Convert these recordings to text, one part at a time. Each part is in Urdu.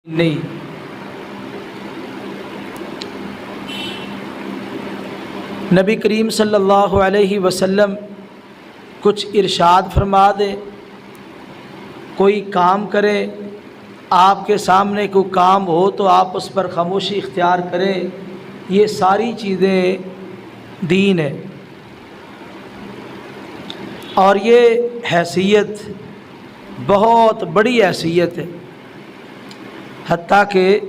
نہیں۔ نبی کریم صلی اللہ علیہ وسلم کچھ ارشاد فرما دے، کوئی کام کرے، آپ کے سامنے کوئی کام ہو تو آپ اس پر خاموشی اختیار کریں، یہ ساری چیزیں دین ہے۔ اور یہ حیثیت بہت بڑی حیثیت ہے، حتیٰ کہ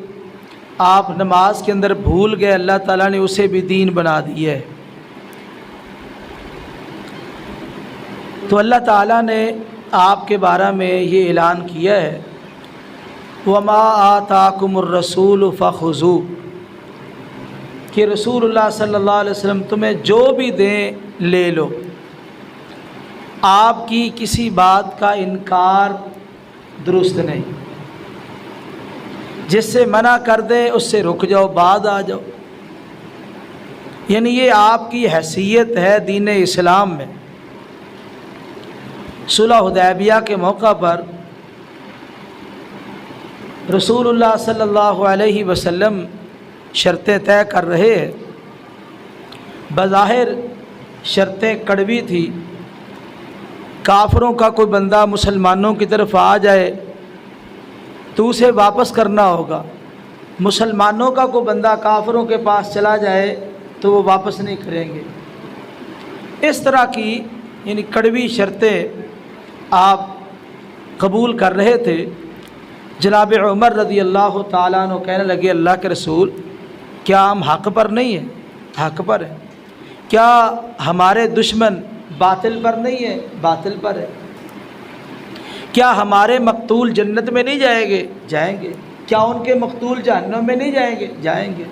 آپ نماز کے اندر بھول گئے، اللہ تعالیٰ نے اسے بھی دین بنا دیا ہے۔ تو اللہ تعالیٰ نے آپ کے بارے میں یہ اعلان کیا ہے، وَمَا آتَاكُمُ الرَّسُولُ فَخُذُوهُ، کہ رسول اللہ صلی اللہ علیہ وسلم تمہیں جو بھی دیں لے لو، آپ کی کسی بات کا انکار درست نہیں، جس سے منع کر دے اس سے رک جاؤ، بعد آ جاؤ۔ یعنی یہ آپ کی حیثیت ہے دین اسلام میں۔ صلح حدیبیہ کے موقع پر رسول اللہ صلی اللہ علیہ وسلم شرطیں طے کر رہے ہیں، بظاہر شرطیں کڑوی تھی۔ کافروں کا کوئی بندہ مسلمانوں کی طرف آ جائے تو اسے واپس کرنا ہوگا، مسلمانوں کا کوئی بندہ کافروں کے پاس چلا جائے تو وہ واپس نہیں کریں گے۔ اس طرح کی یعنی کڑوی شرطیں آپ قبول کر رہے تھے۔ جناب عمر رضی اللہ تعالیٰ عنہ کہنے لگے، اللہ کے رسول، کیا ہم حق پر نہیں ہیں؟ حق پر ہیں۔ کیا ہمارے دشمن باطل پر نہیں ہیں؟ باطل پر ہے۔ کیا ہمارے مقتول جنت میں نہیں جائیں گے؟ جائیں گے۔ کیا ان کے مقتول جہنم میں نہیں جائیں گے؟ جائیں گے۔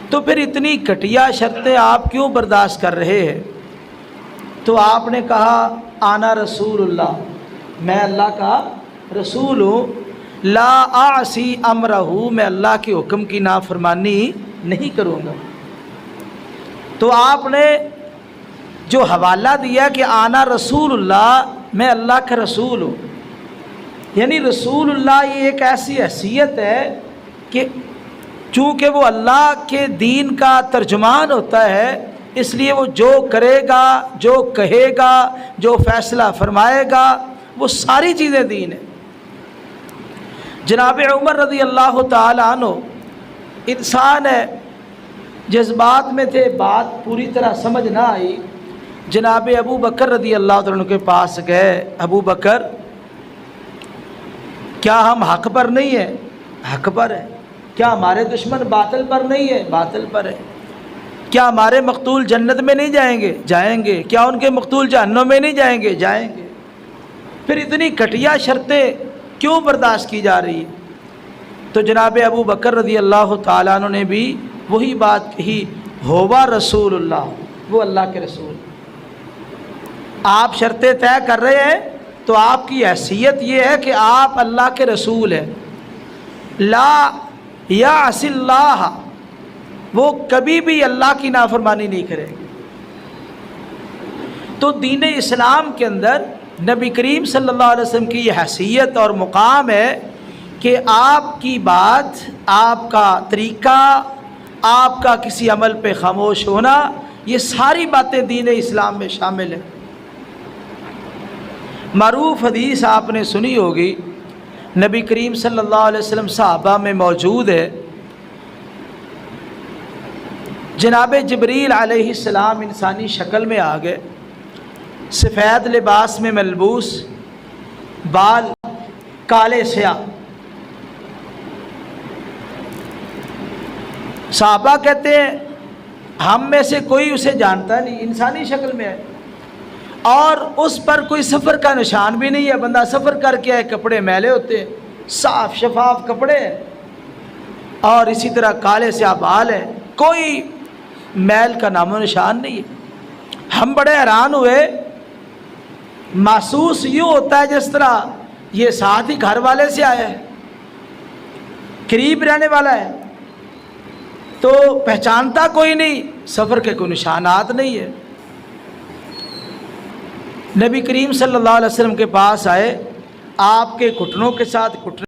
تو پھر اتنی گھٹیا شرطیں آپ کیوں برداشت کر رہے ہیں؟ تو آپ نے کہا، آنا رسول اللہ، میں اللہ کا رسول ہوں، لا اعصی امرہ، میں اللہ کے حکم کی نافرمانی نہیں کروں گا۔ تو آپ نے جو حوالہ دیا کہ آنا رسول اللہ، میں اللہ کا رسول ہوں، یعنی رسول اللہ یہ ایک ایسی حیثیت ہے کہ چونکہ وہ اللہ کے دین کا ترجمان ہوتا ہے، اس لیے وہ جو کرے گا، جو کہے گا، جو فیصلہ فرمائے گا، وہ ساری چیزیں دین ہیں۔ جناب عمر رضی اللہ تعالیٰ عنہ انسان ہے، جذبات میں تھے، بات پوری طرح سمجھ نہ آئی۔ جناب ابو بکر رضی اللہ تعالیٰ عنہ کے پاس گئے، ابو بکر، کیا ہم حق پر نہیں ہیں؟ حق پر ہیں۔ کیا ہمارے دشمن باطل پر نہیں ہیں؟ باطل پر ہیں۔ کیا ہمارے مقتول جنت میں نہیں جائیں گے؟ جائیں گے۔ کیا ان کے مقتول جہنم میں نہیں جائیں گے؟ جائیں گے۔ پھر اتنی گھٹیا شرطیں کیوں برداشت کی جا رہی ہے؟ تو جناب ابو بکر رضی اللہ تعالیٰ عنہ نے بھی وہی بات کہی، ہوا رسول اللہ، وہ اللہ کے رسول۔ آپ شرطیں طے کر رہے ہیں تو آپ کی حیثیت یہ ہے کہ آپ اللہ کے رسول ہیں۔ لا یعصی اللہ، وہ کبھی بھی اللہ کی نافرمانی نہیں کرے گے۔ تو دین اسلام کے اندر نبی کریم صلی اللہ علیہ وسلم کی یہ حیثیت اور مقام ہے کہ آپ کی بات، آپ کا طریقہ، آپ کا کسی عمل پہ خاموش ہونا، یہ ساری باتیں دین اسلام میں شامل ہیں۔ معروف حدیث آپ نے سنی ہوگی، نبی کریم صلی اللہ علیہ وسلم صحابہ میں موجود ہے، جناب جبریل علیہ السلام انسانی شکل میں آ گئے، سفید لباس میں ملبوس، بال کالے سیاہ۔ صحابہ کہتے ہیں ہم میں سے کوئی اسے جانتا نہیں، انسانی شکل میں ہے، اور اس پر کوئی سفر کا نشان بھی نہیں ہے، بندہ سفر کر کے آئے، کپڑے میلے ہوتے ہیں، صاف شفاف کپڑے ہیں، اور اسی طرح کالے سیاہ بال ہیں، کوئی میل کا نام و نشان نہیں ہے۔ ہم بڑے حیران ہوئے، محسوس یوں ہوتا ہے جس طرح یہ ساتھ ہی گھر والے سے آیا ہے، قریب رہنے والا ہے، تو پہچانتا کوئی نہیں، سفر کے کوئی نشانات نہیں ہے۔ نبی کریم صلی اللہ علیہ وسلم کے پاس آئے، آپ کے گھٹنوں کے ساتھ گھٹنے